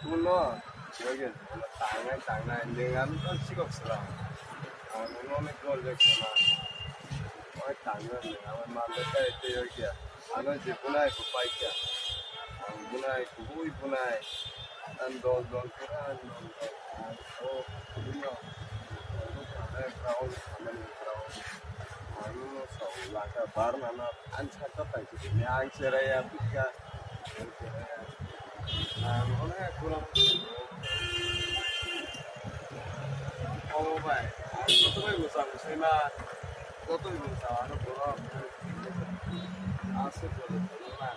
물론 여기 장난 능함도 식없어라. 너는 그걸 냈구나. 장난 능함은 만들까 했대 여기야. 나는 이제 분할 국바이야. 분할 국이 분할. 난 너 그런 너 그냥 laka barna na an chata pa ji me an chera ya pika ona kula oh bhai কত ভাই গোসাম সেনা কতই গোসা আর বড় আছে বলে না